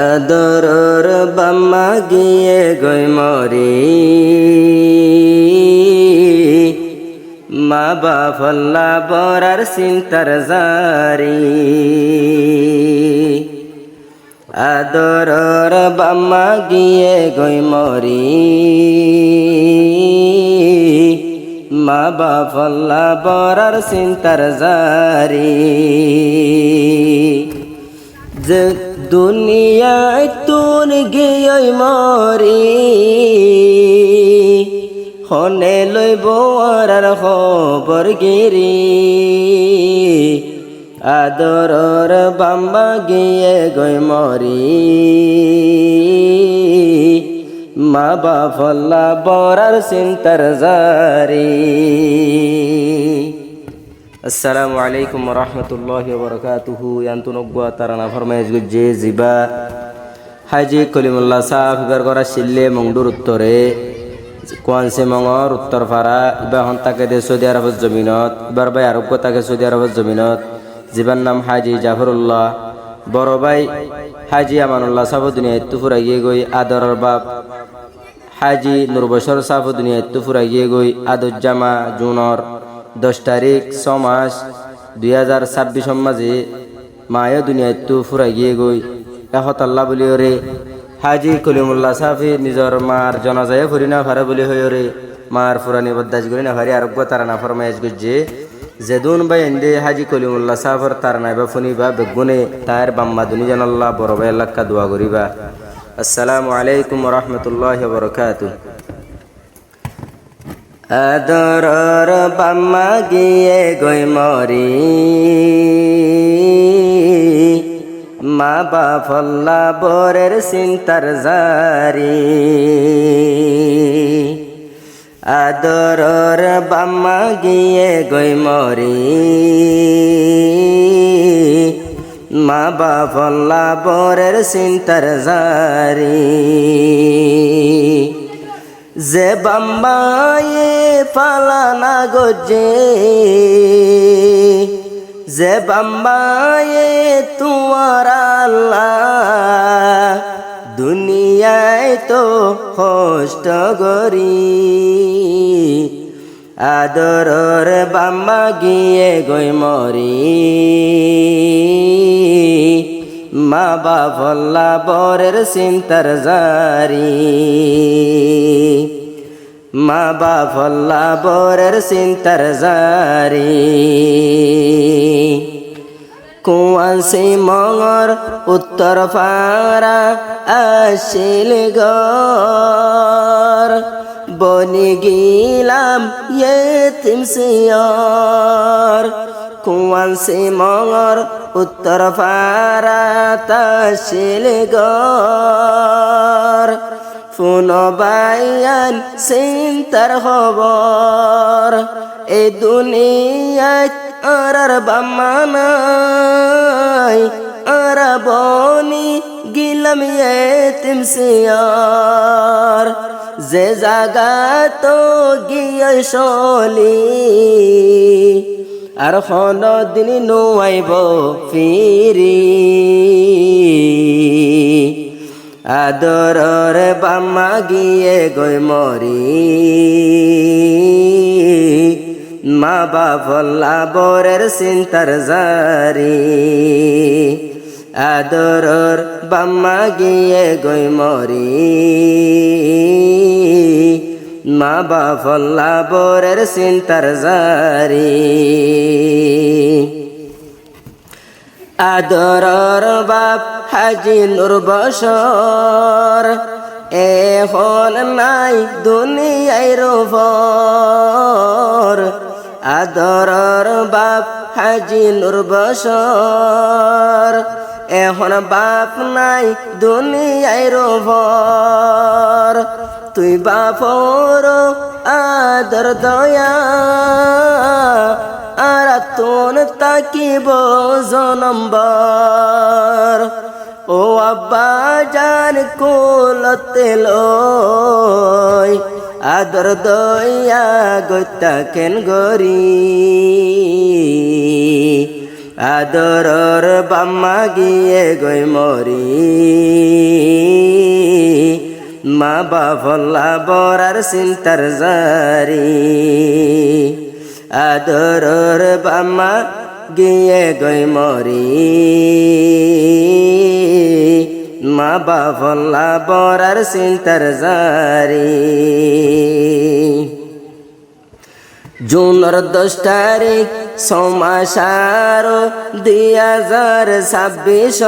আদরর বাম্মা গিয়ে গই মরি মা বাফল্লা বরার চিন্তার জারি আদরর বাম্মা গিয়ে গই মরি মা বাফল্লা বরার চিন্তার জারি যে দুনিয়ায় তুন গিয়ে মরি হনে লইব আর খবর গিরি আদরর বাম্মা গিয়ে গই মরি মা বাফল্লা বরার চিন্তার জারি। আসসালামু আলাইকুম রহমতুল্লাহি ওয়া বারাকাতুহু। ইয়ান্তুনগ্বা তারানা ফরমাইজ গুজে জিবা হাজি কলিমুল্লাহ সাহেব ইবার করা শিল্লে মংডুর উত্তরে কোয়ানসে মঙর উত্তর ফারা ইবা হন তাকে দে সৌদি আরবের জমিনত ইবার ভাই আরব তাকে সৌদি আরবের জমিনত জিবার নাম হাজি জাফরুল্লাহ বড় ভাই হাজি আমানুল্লাহ সাহেব দুনিয়া ইত্তুফুরা গিয়ে গই আদরের বাপ হাজি নুরবশর সাহেব দুনিয়া ইত্তুফুরা গিয়ে গই আদুজ্জামা জুনর 10 তারিখ 6 মাস 2026 মাঝে মায়ে দুনিয়ায় তো ফুরাই গিয়ে গই এহত আল্লাহ বলি ওরে হাজি কলিমুল্লাহ সাফি নিজর মার জনাজায় ফুরি না ফারে বলি হই ওরে মার ফুরানি বদাস গরি না ফারি আরোগ্য তারা না ফরমাইজ গুজে যেদুন ভাই এন্দে হাজি কলিমুল্লাহ সাফর তার নাইবা ফুনিবা বেগুনে তার বাম্মা দুনি জানাল্লাহ বড় ভাই আল্লাহ কা দোয়া করিবা। আসসালামু আলাইকুম ওয়া রাহমাতুল্লাহি ওয়া বারাকাতুহু। আদরর বাম্মা গিয়ে গই মরি মা বাফল্লা বরের চিন্তার জারি আদরর বাম্মা গিয়ে গই মরি মা বাফল্লা বরের চিন্তার জারি যে বাম্মায়ে পালানা গজে যে বাম্মায়ে তোমার আল্লাহ দুনিয়ায় তো কষ্ট গরি আদরর বাম্মা গিয়ে গই মরি মা বাফল্লা বরের চিন্তার জারি মা বাফল্লা বরের চিন্তার জারি কুয়াশি মঙর উত্তর ফারা আসিল গর বনি গিলাম ইয়েতিম সিয়র কুয়াশি মঙর উত্তর ফারা তাসিল গর ফুন বাইয়ান চিন্তার খবর এ দুনিয়ায় আর বাম্মা নাই আর বনি গিলাম ইয়েতিম সিয়র যে জাগা তো গিয়ে চলি আর দিন নোয়াইব ফিরি আদরর বাম্মা গিয়ে গই মরি মা বাফল্লা বরের চিন্তার জারি আদরর বাম্মা গিয়ে গই মরি মা বাফল্লা বরের চিন্তার জারি আদরর বাপ হাজি নুরবশর এখন নাই দুনিয়ায় রোভর আদরর বাপ হাজি নুরবশর এখন বাপ নাই দুনিয়ায় রোভর তুই বাপর আদর দয়া আর তোন তাকিব জনম্বর ও আব্বা জান কোলতে লই আদর দয়া গইতা কেন গরি আদরর বাম্মা গিয়ে গই মরি মা বাফল্লা বরার চিন্তার জারি আদরর বাম্মা গিয়ে গই মরি মা বাফল্লা বরার চিন্তার জারি জুনের 10 তারিখ সমাসার 2026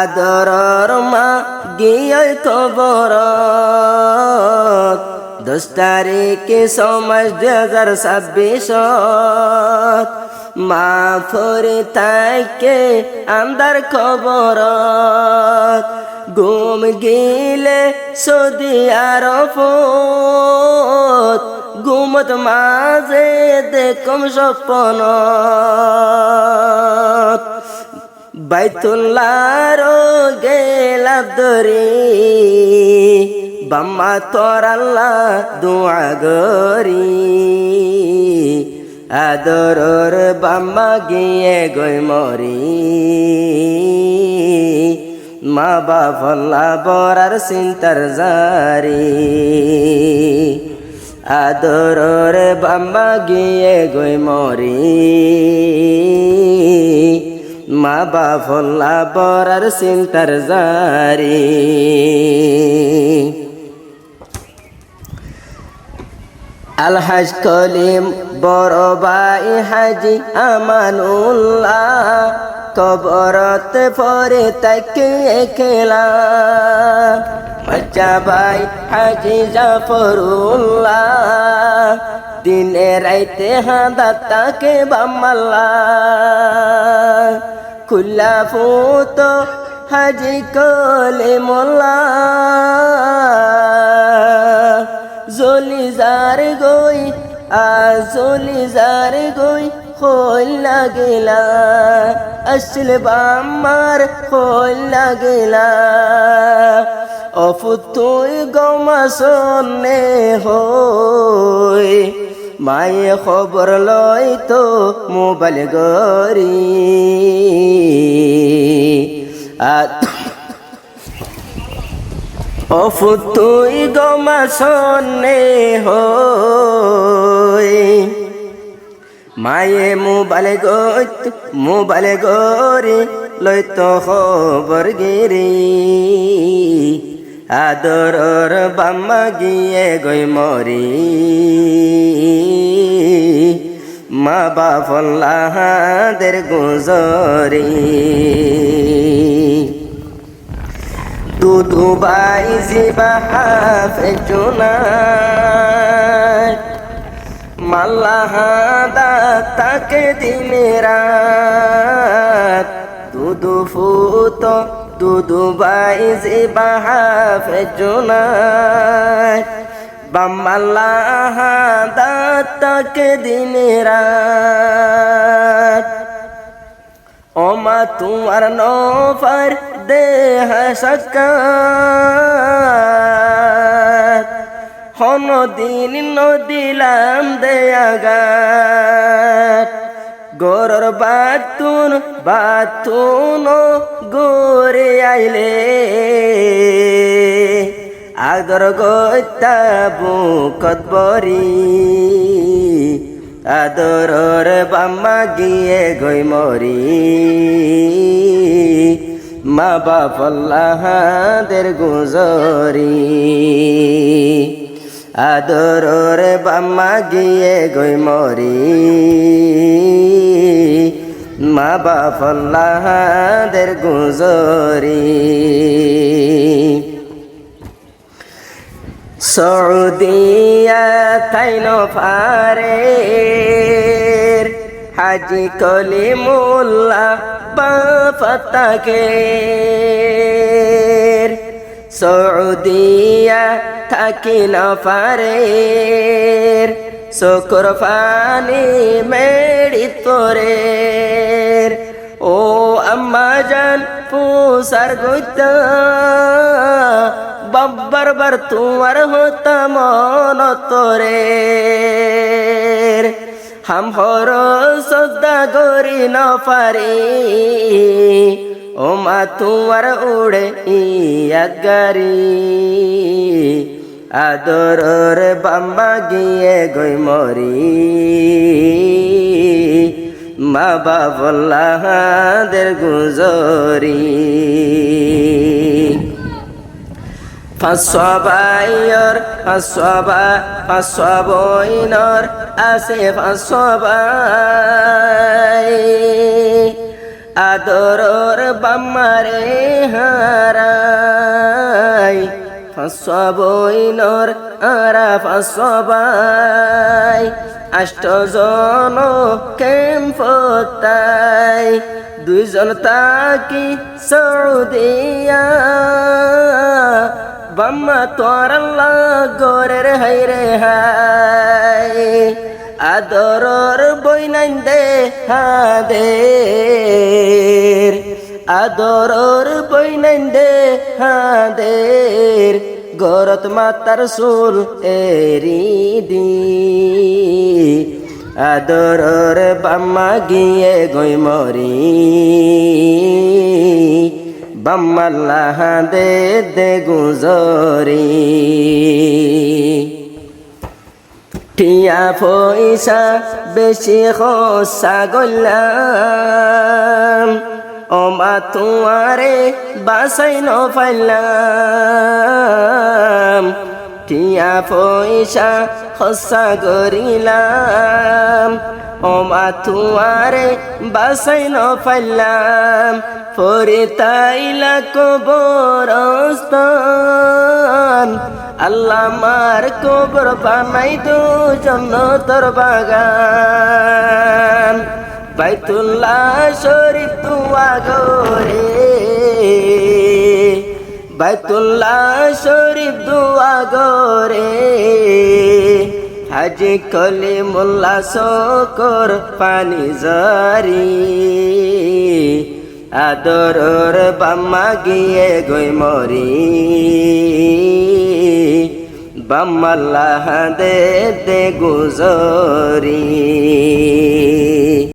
আদরর মা গিয়ে কবর 10 তারিখে সমাস 2026 মা ফরে তাইকে আন্দার খবর ঘুম গিলে সৌদি আরফত ঘুমত মাঝে দেখম স্বপ্ন বাইতুল্লাহর গেলাম দরি বাম্মা তোর আল্লাহ দোয়া গরি আদরর বাম্মা গিয়ে গই মরি মা বাফল্লা বরার চিন্তার জারি আদরর বাম্মা গিয়ে গই মরি মা বাফল্লা বরার চিন্তার জারি আলহাজ কলিম বড় ভাই হাজি আমানুল্লাহ কবরত পরে তাকে খেলা বাচ্চা ভাই হাজি জাফরুল্লাহ দিনে রাইতে হাদা তাকে বাম্মাল্লা খুল্লা ফুত হাজি কলিমুল্লাহ জলি যার গই জলি যার গই খোল লাগেলা আসলে বাম্মার খোল লাগেলা অফুতুই গমা সন্নে হই মায়ে খবর লই তো মোবাইল গরি অফুতুই গমা সন্নে হই মায়ে মোবাইল গরি লই তো খবর গিরি আদরর বাম্মা গিয়ে গই মরি মা বাফল্লাহাদের গুজরি দুদু বাই জিবা হাফে জোনাই মাল্লাহাদা তাকে দিনে রাত দুদু ফুত দুদু বাই জিবা হাফে জোনাই বাম্মাল্লাহাদা তাকে দিনে রাত ওমা তোমার নফর দেহ সাকাত হন দিন নদিলাম দেয়াগাত গরর বাতুন গোরে আইলে আগর গইতা বুকত বরি আদরর বাম্মা গিয়ে গই মরি মা বাফল্লাহাদের গুজরি আদরর বাম্মা গিয়ে গই মরি মা বাফল্লাহাদের গুজরি সৌদিয়া তাইন ফারের হাজি কলিমুল্লাহ বাফতাকে সৌদিয়া থাকি না ফারের শুকর ফানি মেড়ি তোরের ও আম্মা জান পুসার গইতা বাব্বার বার তোমার হতা মন তোরের হাম হর সদ্দা গরি ন পারি ও মা তোমার উড়ে ইয়াত গাড়ি আদরর বাম্মা গিয়ে গই মরি মা বাবল্লাহাদের গুজরি ফাঁসবাইয়র ফাঁসবইনর আছে ফাঁসবাই আদরর বাম্মারে হারাই ফাঁসবইনর আরা ফাঁসবাই আষ্টজন কেম্পতাই দুইজন তাকি সৌদিয়া বাম্মা তোর গরের হাইরে হাই আদরর বইনাইন দে হাদের আদরর বইনাইন দে হাদের গরত মাতার চুল এরি দি আদরর বাম্মা গিয়ে গই মরি বাম্মাল্লাহ দে দে গুজরি টিয়া পয়সা বেশি খসা গল্লাম ও মা তোমারে বাসাই ন পাইলাম টিয়া পয়সা খসা গরিলাম ও মা তোমারে বাসাই ন পাইলাম পরে তাইলা কবরস্থান আল্লাহ মার কবর বানাই দো জন্নতর বাগান বাইতুল্লাহ শরীফ তুয়া গরে বাইতুল্লাহ শরীফ দুয়া গরে হাজি কলিমুল্লাহ শকর পানি জারি আদরর বাম্মা গিয়ে গই মরি বাম্মাল্লাহ দে দে গুজরি